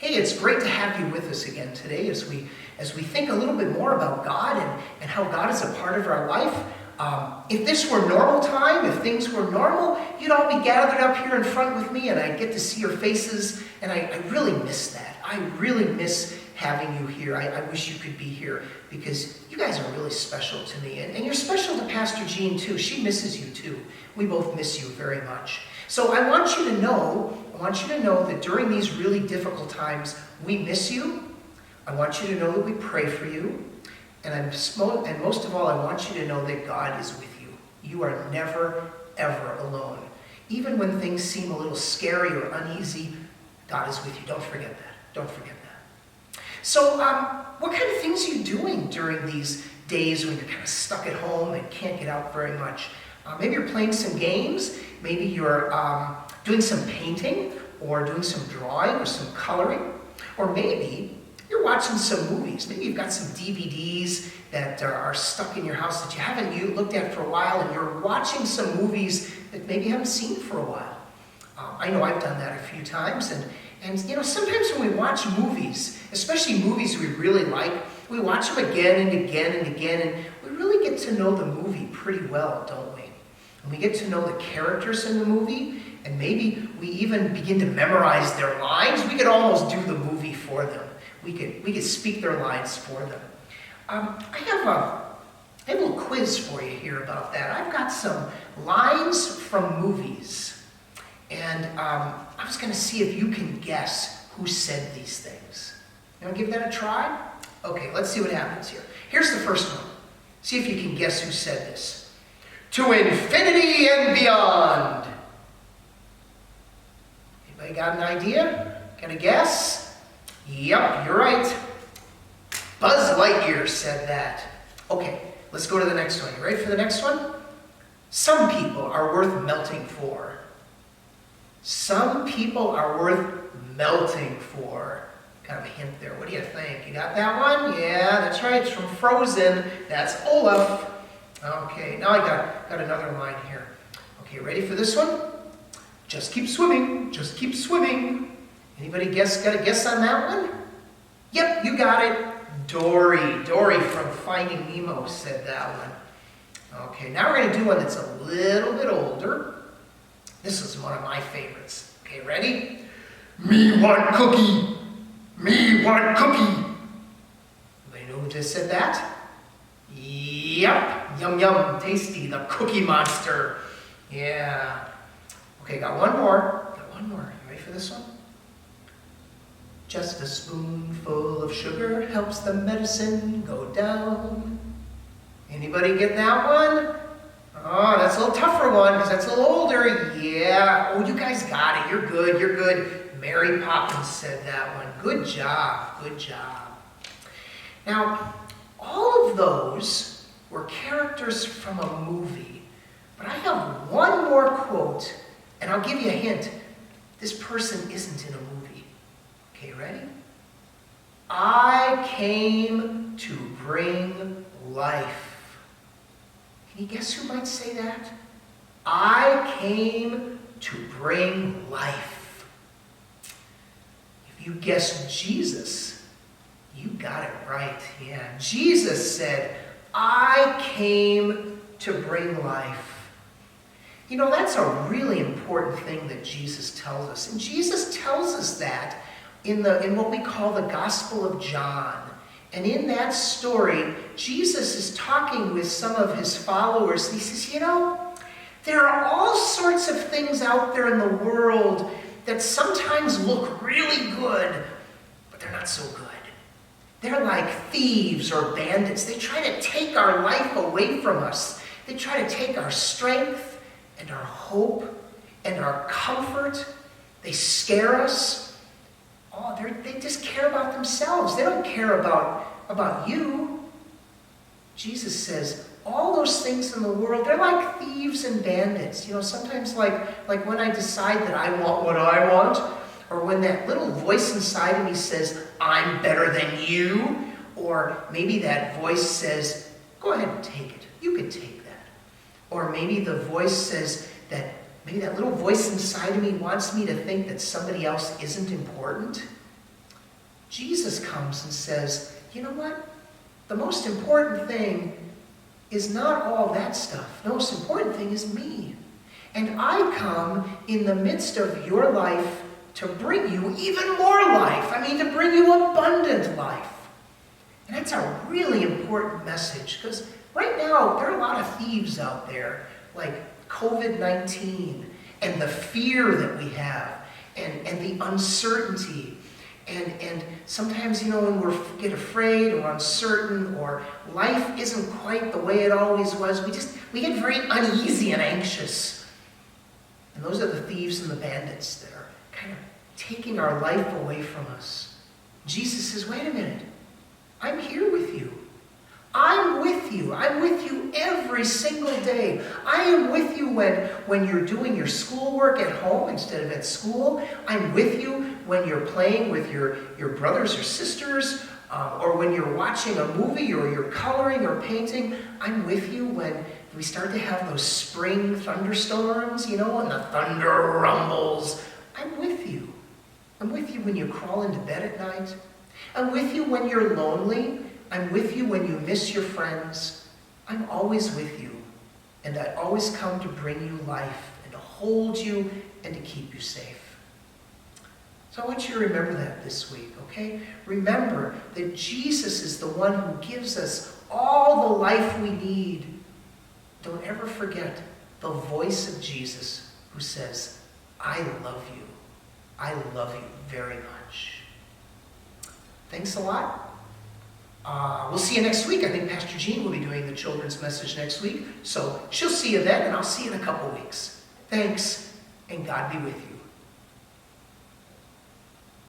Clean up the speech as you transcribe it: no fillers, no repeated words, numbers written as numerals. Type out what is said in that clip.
Hey, it's great to have you with us again today as we think a little bit more about God and how God is a part of our life. If this were normal time, if things were normal, you'd all be gathered up here in front with me and I'd get to see your faces, and I really miss that. I really miss having you here. I wish you could be here because you guys are really special to me. And you're special to Pastor Jean too. She misses you too. We both miss you very much. So I want you to know that during these really difficult times, we miss you. I want you to know that we pray for you. And most of all, I want you to know that God is with you. You are never, ever alone. Even when things seem a little scary or uneasy, God is with you. Don't forget that. Don't forget that. So what kind of things are you doing during these days when you're kind of stuck at home and can't get out very much? Maybe you're playing some games. Maybe you're doing some painting or doing some drawing or some coloring. Or maybe you're watching some movies. Maybe you've got some DVDs that are stuck in your house that you haven't looked at for a while, and you're watching some movies that maybe you haven't seen for a while. I know I've done that a few times, and you know, sometimes when we watch movies, especially movies we really like, we watch them again and again and again, and we really get to know the movie pretty well, don't we? And we get to know the characters in the movie, and maybe we even begin to memorize their lines. We could almost do the movie for them. We could speak their lines for them. I have a little quiz for you here about that. I've got some lines from movies, and I was going to see if you can guess who said these things. You want to give that a try? Okay, let's see what happens here. Here's the first one. See if you can guess who said this. To infinity and beyond. Anybody got an idea? Got a guess? Yep, you're right. Buzz Lightyear said that. Okay, let's go to the next one. You ready for the next one? Some people are worth melting for. Some people are worth melting for. Kind of a hint there. What do you think? You got that one? Yeah, that's right. It's from Frozen. That's Olaf. Okay, now I got another line here. Okay, ready for this one? Just keep swimming. Just keep swimming. Anybody got a guess on that one? Yep, you got it. Dory. Dory from Finding Nemo said that one. Okay, now we're going to do one that's a little bit older. This is one of my favorites. Okay, ready? Me want cookie. Me want cookie. Anybody know who just said that? Yep. Yum, yum, tasty. The Cookie Monster. Yeah. Okay, got one more. You ready for this one? Just a spoonful of sugar helps the medicine go down. Anybody get that one? Oh, that's a little tougher one because that's a little older. Yeah. Oh, you guys got it. You're good. Mary Poppins said that one. Good job. Now, all of those were characters from a movie. But I have one more quote, and I'll give you a hint. This person isn't in a movie. Okay, ready? I came to bring life. Can you guess who might say that? I came to bring life. If you guessed Jesus, you got it right. Yeah, Jesus said, I came to bring life. You know, that's a really important thing that Jesus tells us. And Jesus tells us that in what we call the Gospel of John. And in that story, Jesus is talking with some of his followers. And he says, you know, there are all sorts of things out there in the world that sometimes look really good, but they're not so good. They're like thieves or bandits. They try to take our life away from us. They try to take our strength and our hope and our comfort. They scare us. Oh, they just care about themselves. They don't care about you. Jesus says, all those things in the world, they're like thieves and bandits. You know, sometimes like when I decide that I want what I want, or when that little voice inside of me says, I'm better than you, or maybe that voice says, go ahead and take it. You can take that. Or maybe the voice says that, maybe that little voice inside of me wants me to think that somebody else isn't important. Jesus comes and says, you know what? The most important thing is not all that stuff. The most important thing is me. And I come in the midst of your life to bring you even more life. I mean, to bring you abundant life. And that's a really important message, because right now there are a lot of thieves out there, like COVID-19 and the fear that we have and the uncertainty. And sometimes, when we get afraid or uncertain or life isn't quite the way it always was, we get very uneasy and anxious. And those are the thieves and the bandits that are kind of taking our life away from us. Jesus says, wait a minute, I'm here with you. I'm with you. I'm with you every single day. I am with you when you're doing your schoolwork at home instead of at school. I'm with you when you're playing with your brothers or sisters, or when you're watching a movie or you're coloring or painting. I'm with you when we start to have those spring thunderstorms, and the thunder rumbles. I'm with you. I'm with you when you crawl into bed at night. I'm with you when you're lonely. I'm with you when you miss your friends. I'm always with you. And I always come to bring you life and to hold you and to keep you safe. So I want you to remember that this week, okay? Remember that Jesus is the one who gives us all the life we need. Don't ever forget the voice of Jesus who says, I love you. I love you very much. Thanks a lot. We'll see you next week. I think Pastor Jon will be doing the children's message next week. So she'll see you then, and I'll see you in a couple weeks. Thanks, and God be with you.